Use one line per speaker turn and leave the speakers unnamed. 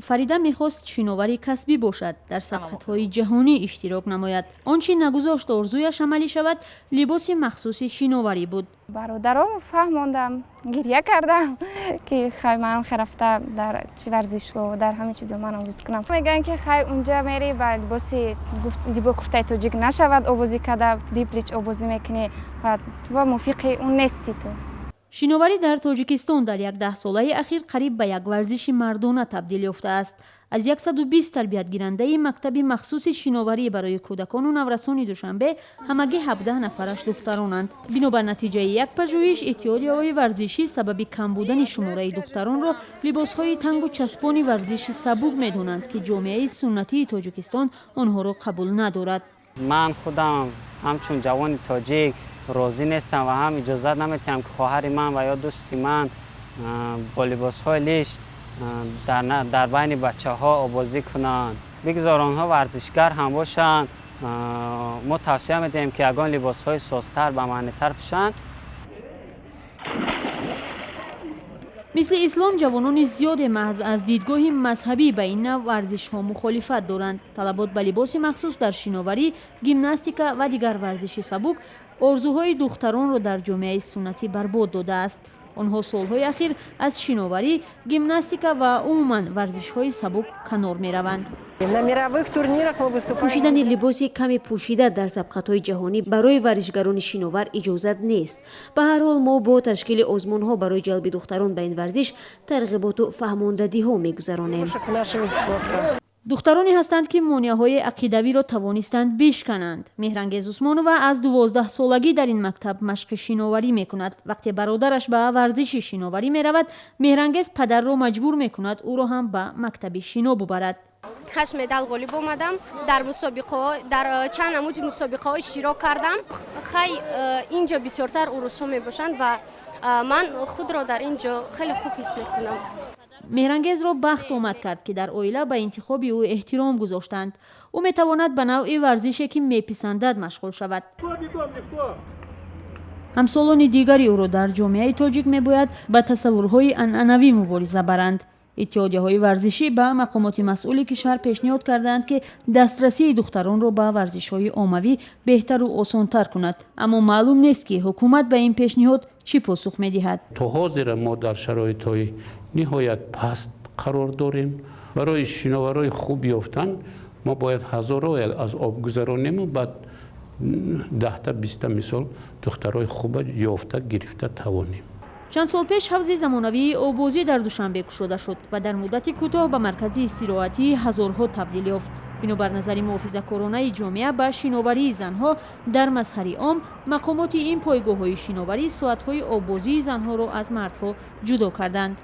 فریده میخواست شینواری کسبی باشد، در سبقت‌های جهانی اشتراک نماید. آنچه نگذاشت آرزویش عملی شود لباس مخصوص شینواری بود.
برادرام فهماندم، گریه کردم که خیلی من رفته در چی ورزشگاه در همین چیزا من آموزش کنم. میگن که خیلی اونجا میری و لباس کوفته تاجیک نشود آوازی کرده، دیپلیچ آوازی میکنی و تو موافق اون نیستی تو.
شینواری در تاجیکستان در 10 ساله اخیر قریب به یک ورزش مردانه تبدیل یافته است. از 120 تربیتگیرنده مکتب مخصوص شینواری برای کودکان و نورسان دوشنبه همگی 17 نفرش دخترانند. بنابر نتیجه یک پژوهش، اتحادیه‌های ورزشی سبب کم بودن شماره دختران را لباس‌های تنگ و چسبان ورزش سبک می‌دانند که جامعه سنتی تاجیکستان آنها را قبول ندارد.
من خودم همچون جوان تاجیک راضی نیستم و هم اجازه نمیدم که خواهر من و یا دوستی من با لباس‌های لیش در بین بچه‌ها آوازی کنند. بگذار آنها ورزشگر هم باشند. ما توصیه می‌دهیم که یگان لباس‌های سازتر و معنی‌تر پوشند.
مثل اسلام جوانان زیاد محض از دیدگاه مذهبی به این نوع ورزش‌ها مخالفت دارند. طلبات به لباس مخصوص در شینواری، گیمناستیکا و دیگر ورزش سبک آرزوهای دختران را در جامعه سنتی برباد داده است. آنها سالهای اخیر از شینواری، گیمناستیکا و عموماً ورزش‌های سبک کنار می‌روند.
پوشیدن لباس کمی پوشیده در سبقت‌های جهانی برای ورزشگران شینوار اجازت نیست. به هر حال ما با تشکیل آزمون‌ها برای جلب دختران به این ورزش ترغیبات و فهماندهی‌ها می‌گذرانیم.
دخترانی هستند که مانع‌های عقیدوی را توانستند بشکنند. مهرانگیز عثمانووا از 12 سالگی در این مکتب مشق شینواری می‌کند. وقتی برادرش به ورزش شینواری می‌رود، مهرانگیز پدر را مجبور می‌کند او را هم به مکتب شینو ببرد.
8 مدال غالب آمدم. در چند نمود مسابقه‌ها اشتراک کردم. خیلی اینجا بسیارتر عروس‌ها می‌باشند و من خود را در اینجا خیلی خوب حس می‌کنم.
مهرانگیز را بخت آمد کرد که در عائله به انتخاب او احترام گذاشتند. او می‌تواند به نوع ورزشی که می‌پسندد مشغول شود. همسالان دیگری او را در جامعه تاجیک می‌باید به تصورهای عنعنوی مبارزه برند. اتحادیه‌های ورزشی به مقامات مسئول کشور پیشنهاد کردند که دسترسی دختران را به ورزش‌های عمومی بهتر و آسان‌تر کند، اما معلوم نیست که حکومت به این پیشنهاد چی پاسخ می‌دهد.
تا حاضر ما در شرایط‌های نهایت پست قرار داریم. برای شینواری خوب یافتن ما باید هزارها از آب گذرانیم و بعد 10 تا 20 مثال دخترای خوب یافته گرفته توانیم.
چند سال پیش حوض زمانوی آبازی در دوشنبه گشوده شد و در مدت کوتاه به مرکز استراحتی هزارها تبدیل یافت. بنابر نظر محافظه‌کارانه جامعه به شینواری زنها در مظهر عام، مقامات این پایگاه‌های شینواری ساعت‌های آبازی زنها را از مردها جدا کردند.